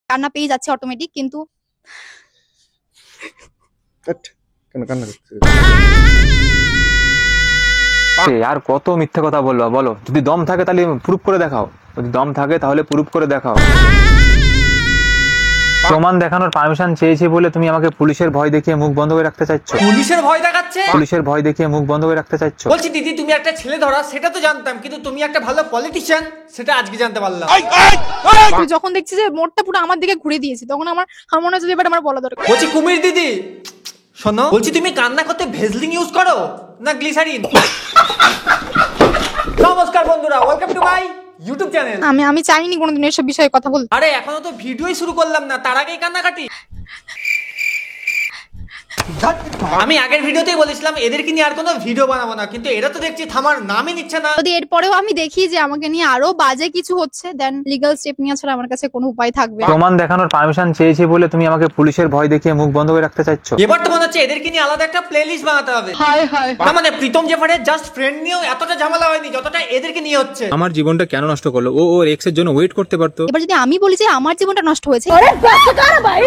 কান্না পেয়ে যাচ্ছে অটোমেটিক, কিন্তু কেন কান্না করছে? আর কত মিথ্যে কথা বলবা বলো? যদি দম থাকে তাহলে প্রুফ করে দেখাও, যদি দম থাকে তাহলে প্রুফ করে দেখাও। প্রমাণ দেখানোর পারমিশন চেয়েছি বলে তুমি আমাকে পুলিশের ভয় দেখিয়ে মুখ বন্ধ করে রাখতে চাইছো? পুলিশের ভয় দেখাচ্ছে? পুলিশের ভয় দেখিয়ে মুখ বন্ধ করে রাখতে চাইছো? বলছি দিদি, তুমি একটা ছেলে ধরা সেটা তো জানতাম, কিন্তু তুমি একটা ভালো পলিটিশিয়ান সেটা আজকে জানতে পারলাম। যখন দেখছি যে মোড়টা পুরো আমার দিকে ঘুরে দিয়েছে, তখন আমার মনে হচ্ছে এবার আমার বলা দরকার। বলছি কুমির দিদি শোনো, বলছি তুমি কান্না করতে ভেজলিন ইউজ করো না গ্লিসারিন? নমস্কার বন্ধুরা, welcome to my YouTube channel. আমি চাইনি কোনোদিন এসব বিষয়ে কথা বলতে। আরে এখনো তো ভিডিওই শুরু করলাম না, তার আগেই কান্নাকাটি। আমি আগের ভিডিওতেই বলেছিলাম এদেরকে নিয়ে আর কোনো ভিডিও বানাবো না, কিন্তু এরা তো দেখছি থামার নামই নিচ্ছে না। যদি এরপরেও আমি দেখি যে আমাকে নিয়ে আরো বাজে কিছু হচ্ছে, দেন লিগ্যাল স্টেপ নেওয়া ছাড়া আমার কাছে কোনো উপায় থাকবে। প্রমাণ দেখানোর পারমিশন চেয়েছি বলে তুমি আমাকে পুলিশের ভয় দেখিয়ে মুখ বন্ধ করে রাখতে চাইছো? এবার তো মনে হচ্ছে এদেরকে নিয়ে আলাদা একটা প্লেলিস্ট বানাতে হবে। তার মানে প্রীতম জেফারের জাস্ট ফ্রেন্ড নিয়েও এতটা ঝামেলা হয়নি যতটা এদেরকে নিয়ে হচ্ছে। আমার জীবনটা কেন নষ্ট করলো? ও ওর এক্সের জন্য ওয়েট করতে পারতো। এবার যদি আমি বলি যে আমার জীবনটা নষ্ট হয়েছে,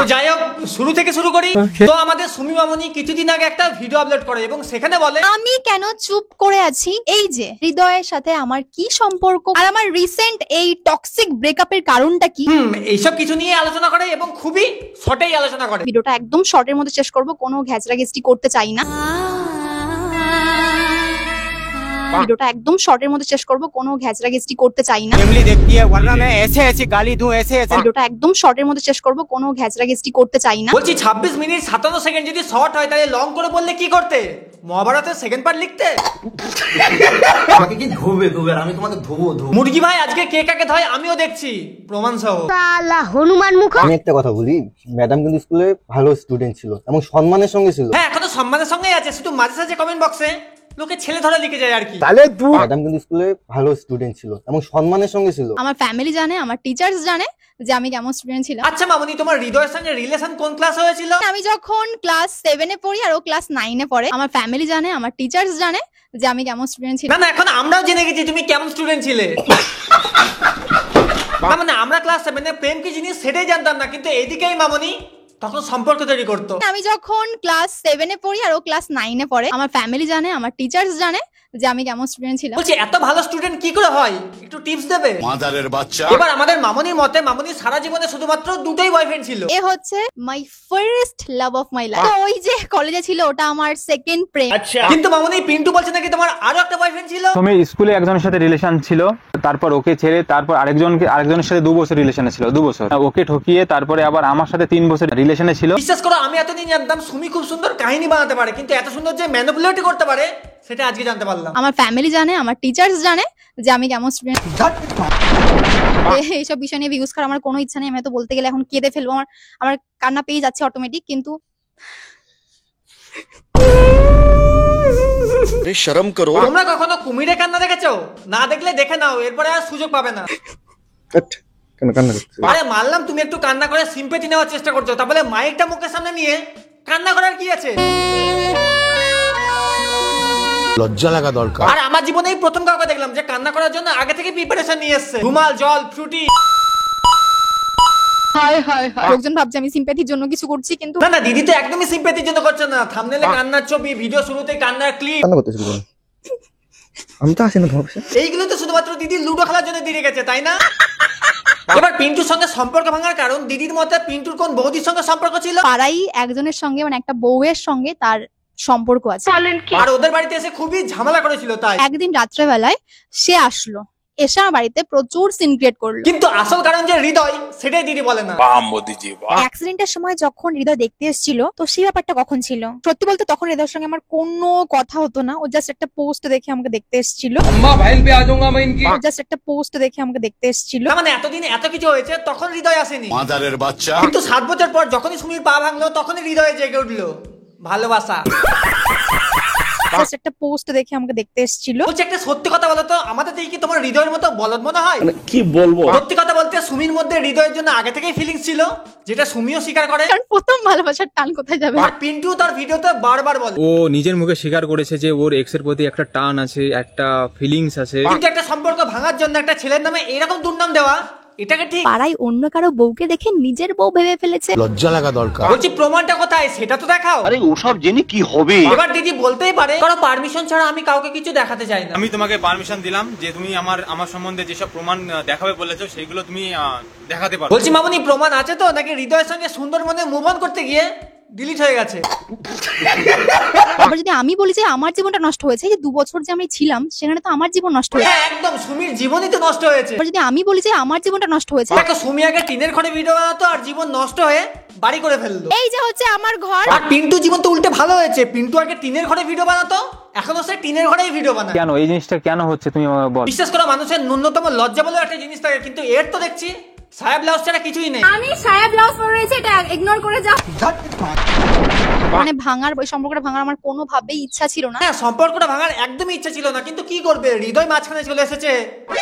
তো যাই হোক, শুরু থেকে শুরু করি। তো আমাদের সুমি মামনি কিছুদিন আগে একটা ভিডিও আপলোড করে এবং সেখানে বলে আমি কেন চুপ করে আছি, এই যে হৃদয়ের সাথে আমার কি সম্পর্ক, আর আমার রিসেন্ট এই টক্সিক ব্রেকআপের কারণটা কি, এইসব কিছু নিয়ে আলোচনা করে এবং খুবই শর্টেই আলোচনা করে। ভিডিওটা একদম শর্টের মধ্যে শেষ করব, কোনো ঘ্যাচড়াঘেচড়ি করতে চাই না। ভিডিওটা একদম শর্টের মধ্যে শেষ করব, কোনো ঘ্যাচড়াঘেচড়ি করতে চাই না। फैमिली देखती है वरना मैं ऐसे ऐसे गाली दूं ऐसे ऐसे। ভিডিওটা একদম শর্টের মধ্যে শেষ করব, কোনো ঘ্যাচড়াঘেচড়ি করতে চাই না। বলছি 26 মিনিট 57 সেকেন্ড যদি শর্ট হয় তাহলে লং করে বললে কি করতে? মহাভারতের সেকেন্ড পার্ট লিখতে? আমাকে কি ধোবে আর আমি তোমাকে ধোবো। মুরগি ভাই আজকে কে কাকে ধয় আমিও দেখছি, প্রমাণ সহ। আমি একটা কথা বলি, ম্যাডাম কিন্তু স্কুলে ভালো স্টুডেন্ট ছিল এবং সম্মানের সঙ্গে ছিল। হ্যাঁ, এখন তো সম্মানের সঙ্গেই আছে, শুধু মাঝে সাঝে কমেন্ট বক্সে লোকে ছেলে ধরে লিখে যায় আর কি। ম্যাডাম কিন্তু স্কুলে ভালো স্টুডেন্ট ছিল এবং সম্মানের সঙ্গে ছিল। আমার ফ্যামিলি জানে, আমার টিচার্স জানে যে আমি কেমন স্টুডেন্ট ছিলাম। আচ্ছা মামনি, তোমার হৃদয়ের সঙ্গে রিলেশন কোন ক্লাস হয়েছিল? আমি যখন ক্লাস 7 এ পড়ি আর ও ক্লাস 9 এ পড়ে। আমার ফ্যামিলি জানে, আমার টিচার্স জানে যে আমি কেমন স্টুডেন্ট না ছিলাম। না, এখন আমরাও জেনে গেছি তুমি কেমন স্টুডেন্ট ছিলে। না মানে আমরা ক্লাস 7 এ প্রেম কি জিনিস সেটাই জানতাম না, কিন্তু এদিকেই মামনি তখন সম্পর্ক তৈরি করতো। আমি যখন ক্লাস 7 এ পড়ি আর ও ক্লাস 9 এ পড়ে। আমার ফ্যামিলি জানে, আমার টিচার্স জানে যে আমি কেমন স্টুডেন্ট ছিলাম। বলছি এত ভালো স্টুডেন্ট কি করে হয়, একটু টিপস দেবে? मादरेर बाच्चा। এবার আমাদের মামনির মতে মামনি সারা জীবনে শুধুমাত্র দুটোই বয়ফ্রেন্ড ছিল। এ হচ্ছে my first love of my life. ওই যে কলেজে ছিল ওটা আমার সেকেন্ড প্রেম। কিন্তু মামনি পিন্টু বলছে নাকি তোমার আরো একটা বয়ফ্রেন্ড ছিল। তুমি স্কুলে একজনের সাথে রিলেশন ছিল, তারপর ওকে ছেড়ে তারপর আরেকজনের সাথে 2 বছর রিলেশনে ছিল, 2 বছর ওকে ঠকিয়ে তারপরে আবার আমার সাথে 3 বছর রিলেশনে ছিল। বিশ্বাস করো, আমি এতদিন জানতাম সুমি খুব সুন্দর কাহিনী বানাতে পারে, কিন্তু এত সুন্দর যে ম্যানিপুলেট করতে পারে সেটা আজকে জানতে পারলাম। আমার ফ্যামিলি জানে, আমার টিচার্স জানে যে আমি কেমন স্টুডেন্ট। এইসব বিষয় নিয়ে ভিউজ করার আমার কোনো ইচ্ছা নেই। আমি তো বলতে গেলে এখন কেঁদে ফেলবো, আমার কান্না পেয়ে যাচ্ছে অটোমেটিক, কিন্তু शर्म करो। তোমরা কখনো কুমিরে কান্না দেখেছো? না দেখলে দেখে নাও, এরপরে আর সুযোগ পাবে না। কেন কান্না করছে? আরে মানলাম তুমি একটু কান্না করে সিম্পেথি নেওয়ার চেষ্টা করছো, তাহলে মাইকটা মুখের সামনে নিয়ে কান্না করার কি আছে? लज्जा लगा दरकार। আর আমার জীবনে এই প্রথম কাউকে দেখলাম যে কান্না করার জন্য আগে থেকে প্রিপারেশন নিয়ে এসেছে, রুমাল, জল, ফ্রুটি। লোকজন ভাবছে আমি সিম্প্যাথির জন্য কিছু করছি, কিন্তু না না, দিদি তো একদমই সিম্পেথির জন্য করছে না। থাম্বনেলে কান্নার ছবি, ভিডিও শুরুতে কান্নার ক্লিপ, কান্না করতেছিল কেন? আমি তো আসি না তোমার পাশে। এইগুলো তো শুধুমাত্র দিদি লুডো খেলার জন্য দিয়ে গেছে, তাই না? এবার পিন্টুর সঙ্গে সম্পর্ক ভাঙার কারণ, দিদির মতে পিন্টুর কোন বৌদির সঙ্গে সম্পর্ক ছিল, পাড়াই একজনের সঙ্গে মানে একটা বউয়ের সঙ্গে তার সম্পর্ক আছে, আর ওদের বাড়িতে এসে খুবই ঝামেলা করেছিল। তাই একদিন রাত্রেবেলায় সে আসলো, এসে আমার বাড়িতে প্রচুর সিন ক্রিয়েট করলো। কিন্তু আসল কারণ যে হৃদয়, সেটাই দিদি বলে না। অ্যাক্সিডেন্টের সময় যখন হৃদয় দেখতে এসেছিল, তো সেই ব্যাপারটা কখন ছিল? সত্যি বলতে তখন হৃদয়ের সঙ্গে আমার কোনো কথা হতো না। ও জাস্ট একটা পোস্ট দেখে আমাকে দেখতে এসেছিল। জাস্ট একটা পোস্ট দেখে আমাকে দেখতে এসেছিল। না মানে এতদিন এত কিছু হয়েছে, তখন হৃদয় আসেনি। मादरेर बाच्चा। কিন্তু 7 বছর পর যখনই সুমির পা ভাঙলো, তখনই হৃদয়ে জেগে উঠলো ভালোবাসা। জাস্ট একটা পোস্ট দেখে আমাকে দেখতে এসেছিল। বলছি একটা সত্যি কথা বলো তো, আমাদের দেখি কি তোমার হৃদয়ের মতো বলদ মনে হয়? কি বলবো? সত্যি কথা বলতে সুমির মধ্যে হৃদয়ের জন্য আগে থেকেই ফিলিংস ছিল, যেটা সুমিও স্বীকার করে। কারণ প্রথম ভালোবাসার টান কোথায় যাবে? আর পিন্টু তার ভিডিওতে বারবার বলে, ও নিজের মুখে স্বীকার করেছে যে ওর এক্সের প্রতি একটা টান আছে, একটা ফিলিংস আছে। কিন্তু একটা সম্পর্ক ভাঙার জন্য একটা ছেলের নামে এরকম দুর্নাম দেওয়া এটাকে ঠিক? পাড়ায় অন্য কারো বউকে দেখে নিজের বউ ভেবে ফেলেছে। লজ্জা লাগা দরকার। বলছি প্রমাণটা কোথায় সেটা তো দেখাও। আরে ওসব জেনে কি হবে? এবার দিদি বলতেই পারে কারো পারমিশন ছাড়া আমি কাউকে কিছু দেখাতে চাই না। আমি তোমাকে পারমিশন দিলাম যে তুমি আমার সম্বন্ধে যেসব প্রমাণ দেখাবে বলেছো সেইগুলো তুমি দেখাতে পারো। বলছি মামুনি প্রমাণ আছে তো, নাকি হৃদয়ের সঙ্গে সুন্দরবনে মুভ অন করতে গিয়ে ডিলিট হয়ে গেছে? আবার যদি আমি বলি যে আমার জীবনটা নষ্ট হয়েছে, যে 2 বছর যে আমি ছিলাম সেখানে তো আমার জীবন নষ্ট হয়েছে। হ্যাঁ একদম, সুমির জীবনই তো নষ্ট হয়েছে। আবার যদি আমি বলি যে আমার জীবনটা নষ্ট হয়েছে, দেখো সুমি আগে টিনের ঘরে ভিডিও বানাতো আর জীবন নষ্ট হয়ে বাড়ি করে ফেললো। এই যে হচ্ছে আমার ঘর। আর পিন্টু জীবন তো উল্টে ভালো হয়েছে, পিন্টু আগে টিনের ঘরে ভিডিও বানাতো, এখনো সে টিনের ঘরেই ভিডিও বানায়। কেন এই জিনিসটা কেন হচ্ছে তুমি আমাকে বল। বিশ্বাস করো মানুষের ন্যূনতম লজ্জা বলে একটা জিনিস থাকে, কিন্তু এর তো দেখছি সায়া ব্লাউজ ছাড়া কিছুই নেই। আমি সায়া ব্লাউজ পরে রয়েছে, এটা ইগনোর করে যাও। মানে ভাঙার ওই সম্পর্কটা ভাঙার আমার কোনোভাবেই ইচ্ছা ছিল না। হ্যাঁ সম্পর্কটা ভাঙার একদমই ইচ্ছা ছিল না, কিন্তু কি করবে, হৃদয় মাঝখানে চলে এসেছে।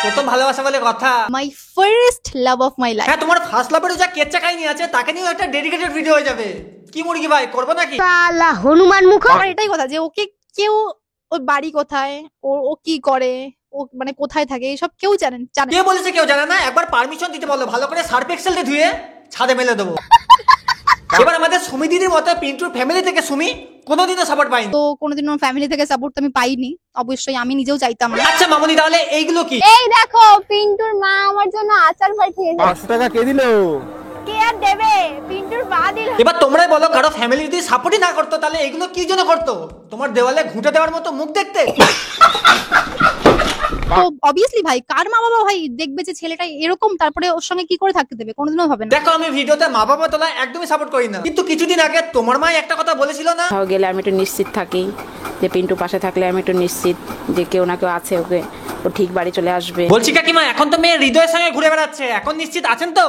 প্রথম ভালোবাসা বলে কথা। My first love of my life. হ্যাঁ তোমার ফার্স্ট লাভেরও যা কেচ্চা কাহিনী আছে তাকে নিয়েও একটা ডেডিকেটেড ভিডিও হয়ে যাবে। কি মুরগি ভাই করবো নাকি? শালা হনুমান মুখ। আর এটাই কথা যে ওকে কেউ, ওর বাড়ি কোথায়, ও কি করে, ও মানে কোথায় থাকে, এসব কেউ জানে। কে বলেছে কেউ জানে না? একবার পারমিশন দিতে বলো, ভালো করে সার্ফ এক্সেল দিয়ে ধুয়ে ছাদে মেলে দেবো। এবার আমাদের সুমি দিদির মতো পিন্টুর ফ্যামিলি থেকে সুমি কোনোদিনও সাপোর্ট পাইনি। তো কোনোদিনও ফ্যামিলি থেকে সাপোর্ট আমি পাইনি, অবশ্যই আমি নিজেও চাইতাম না। আচ্ছা মামুনি তাহলে এইগুলো কি? এই দেখো পিন্টুর মা আমার জন্য আচার পাঠিয়েছে। 500 টাকা কে দিলো? কে আর দেবে, পিন্টুর মা দিল। এবার তোমরাই বলো, কারো ফ্যামিলি যদি সাপোর্টই না করতো তাহলে এগুলো কি জন্য করতো? তোমার দেওয়ালে ঘুঁটে দেওয়ার মতো মুখ দেখতে? তো অবভিয়াসলি ভাই, কার মা বাবা ভাই দেখবে যে ছেলেটা এরকম, তারপরে ওর সঙ্গে কি করে থাকতে দেবে? কোনোদিনও হবে না। দেখো আমি ভিডিওতে মা বাবা তোলা একদমই সাপোর্ট করি না, কিন্তু কিছুদিন আগে তোমার মা একটা কথা বলেছিল না? কোথাও গেলে আমি একটু নিশ্চিত থাকি যে পিন্টু পাশে থাকলে আমি একটু নিশ্চিত যে কেউ না কেউ আছে, ওকে ও ঠিক বাড়ি চলে আসবে। বলছি কাকিমা এখন তো মেয়ে হৃদয়ের সঙ্গে ঘুরে বেড়াচ্ছে, এখন নিশ্চিত আছেন তো?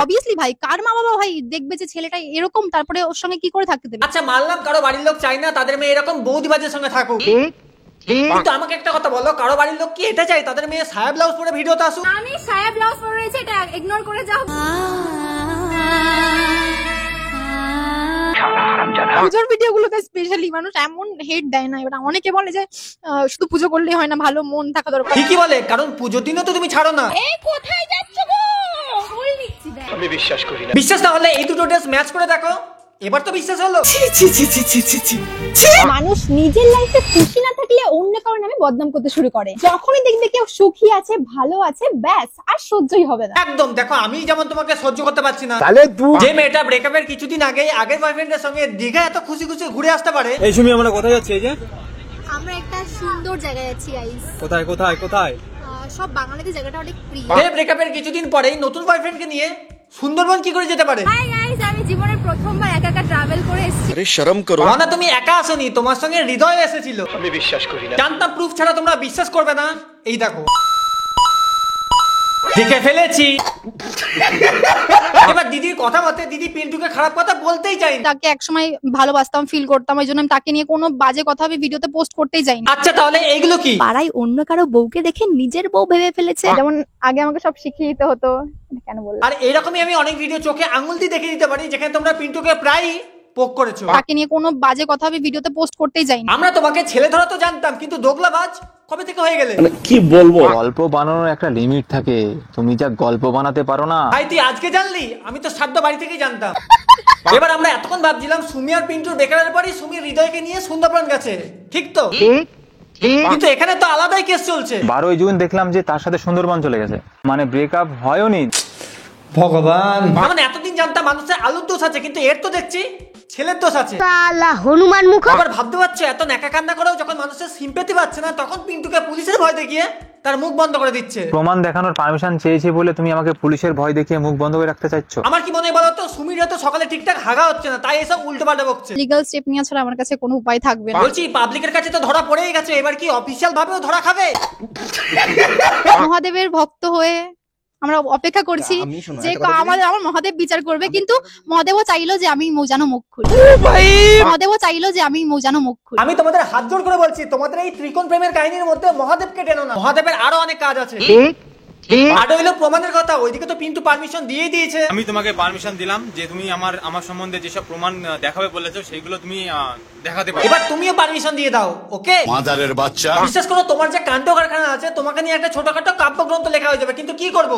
অবভিয়াসলি ভাই, কার মা বাবা ভাই দেখবে যে ছেলেটা এরকম, তারপরে ওর সঙ্গে কি করে থাকতে দেবে? আচ্ছা মানলাম কারো বাড়ির লোক চাই না তাদের মেয়ে এরকম বৌদিবাজের সঙ্গে থাকুক, কিন্তু আমাকে একটা কথা বলো, কারো বাড়ির লোক কি এটা চাই তাদের মেয়ে সায়া ব্লাউজ পরে ভিডিওতে আসুক? আমি সায়া ব্লাউজ পরে রয়েছে, এটা ইগনোর করে যাও। পুজোর ভিডিও গুলোতে স্পেশালি মানুষ এমন হেড দেয় না। এবার অনেকে বলে যে শুধু পুজো করলেই হয় না, ভালো মন থাকা দরকার। ঠিকই বলে, কারণ পুজোর দিনও তো তুমি ছাড়ো না। এই কোথায় যাচ্ছ গো? ফুল নিচ্ছি দেখ। বিশ্বাস না হলে এই দুটো ড্রেস ম্যাচ করে দেখো, এবার তো বিশ্বাস হলো। মানুষ নিজের লাইফে খুশি না থাকলে অন্য কারোর নামে বদনাম করতে শুরু করে। যখনই দেখবে কেউ সুখী আছে, ভালো আছে, ব্যাস আর সহ্যই হবে না। একদম, দেখো আমি যেমন তোমাকে সহ্য করতে পারছি না, যে মেয়েটা ব্রেকআপের কিছুদিন আগে আগের বয়ফ্রেন্ডের সঙ্গে দীঘা এত খুশি খুশি ঘুরে আসতে পারে। এই সুমি আমরা কোথায় যাচ্ছি? এই যে আমরা একটা সুন্দর জায়গায় আছি গাইস। কোথায় কোথায় কোথায়? সব বাঙালিদের জায়গাটা অনেক প্রিয়। যে ব্রেকআপের কিছুদিন পরেই নতুন বয়ফ্রেন্ডকে নিয়ে সুন্দরবন কি করে যেতে পারে? হাই গাইস, আমি জীবনে প্রথমবার একা একা ট্রাভেল করে এসেছি। अरे शर्म करो। না তুমি একা আসোনি, তোমার সঙ্গে হৃদয় এসেছিল। আমি বিশ্বাস করি না, জানতাম প্রুফ ছাড়া তোমরা বিশ্বাস করবে না। এই দেখো দেখে ফেলেছি। এবার দিদির কথা মতে দিদি পিন্টুকে খারাপ কথা বলতেই চাই না। তাকে একসময় ভালোবাসতাম, ফিল করতাম, ওই জন্য আমি তাকে নিয়ে কোনো বাজে কথা আমি ভিডিওতে পোস্ট করতেই যাইনি। আচ্ছা তাহলে এইগুলো কি? পাড়ায় অন্য কারো বউকে দেখে নিজের বউ ভেবে ফেলেছে। যেমন আগে আমাকে সব শিখিয়ে দিতে হতো, কেন বললাম? আর এরকমই আমি অনেক ভিডিও চোখে আঙুল দিয়ে দেখিয়ে দিতে পারি যেখানে তোমরা পিন্টুকে প্রায় পোক করেছো। তাকে নিয়ে কোনো বাজে কথা আমি ভিডিওতে পোস্ট করতেই যাইনি। আমরা তোমাকে ছেলে ধরা তো জানতাম, কিন্তু দোগলাবাজ কবে থেকে হয়ে গেলে? গল্প বানানোর একটা লিমিট থাকে, তুমি যা গল্প বানাতে পারো না। ভাই তুই আজকে জানলি? আমি তো সাধ্য বাড়ি থেকেই জানতাম। এবার আমরা এতক্ষণ ভাবছিলাম সুমি আর পিন্টুর বেকারের পরই সুমি হৃদয়কে নিয়ে সুন্দরবন গেছে, ঠিক তো? কিন্তু এখানে তো আলাদাই কেস চলছে। 12ই জুন দেখলাম যে তার সাথে সুন্দরবন চলে গেছে, মানে ব্রেকআপ হয়ওনি। ভগবান, মানে এতদিন জানতাম মানুষের আলুর দোষ আছে, কিন্তু এর তো দেখছি ছেলের দোষ আছে। শালা হনুমান মুখ। আবার ভাবতে পারছো এত নেকা কান্না করেও যখন মানুষের সিম্পেথি পাচ্ছে না, তখন পিন্টুকে পুলিশের ভয় দেখিয়ে তার মুখ বন্ধ করে দিচ্ছে। প্রমাণ দেখানোর পারমিশন চেয়েছি বলে তুমি আমাকে পুলিশের ভয় দেখিয়ে মুখ বন্ধ করে রাখতে চাইছো? আমার কি মনে হয় বলো তো, সুমির হয়তো সকালে ঠিকঠাক হাগা হচ্ছে না, তাই এসব উল্টো পাল্টা বকছে। লিগ্যাল স্টেপ নেওয়া ছাড়া আমার কাছে কোনো উপায় থাকবে না। বলছি পাবলিকের কাছে তো ধরা পড়েই গেছে, এবার কি অফিসিয়াল ভাবেও ধরা খাবে? মহাদেবের ভক্ত হয়ে আমরা অপেক্ষা করছি আমি শোনো, যে একটা কথা বলি। আমার মহাদেব বিচার করবে, কিন্তু মহাদেবও চাইলো যে আমি মৌজানো মুখ খুলি। মহাদেবও চাইলো যে আমি মৌজানো মুখ খুলি। আমি তোমাদের হাত জোড় করে বলছি, তোমাদের এই ত্রিকোণ প্রেমের কাহিনীর মধ্যে মহাদেবকে টেনো না, মহাদেবের আরো অনেক কাজ আছে। আর হইলো প্রমাণের কথা, ওইদিকে তো পিন্টু পারমিশন দিয়েই দিয়েছে। আমি তোমাকে পারমিশন দিলাম যে তুমি আমার সম্বন্ধে যেসব প্রমাণ দেখাবে বলেছো সেইগুলো তুমি দেখাতে পারো। এবার তুমিও পারমিশন দিয়ে দাও, ওকে? मादारेर बाच्चा। বিশ্বাস করো তোমার যে কাণ্ড কারখানা আছে, তোমাকে নিয়ে একটা ছোটখাটো কাব্যগ্রন্থ লেখা হয়ে যাবে, কিন্তু কি করব?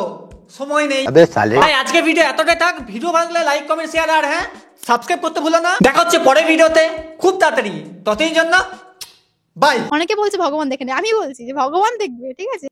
সময় নেই। अबे साले ভাই আজকে ভিডিও এতটাই থাক। ভিডিও ভালো লাগলে লাইক কমেন্ট শেয়ার আর হ্যাঁ সাবস্ক্রাইব করতে ভুলো না। দেখা হচ্ছে পরের ভিডিওতে খুব তাড়াতাড়ি, ততদিন জন্য বাই। অনেকে বলছে ভগবান দেখে নেই, আমি বলছি যে ভগবান দেখবে, ঠিক আছে।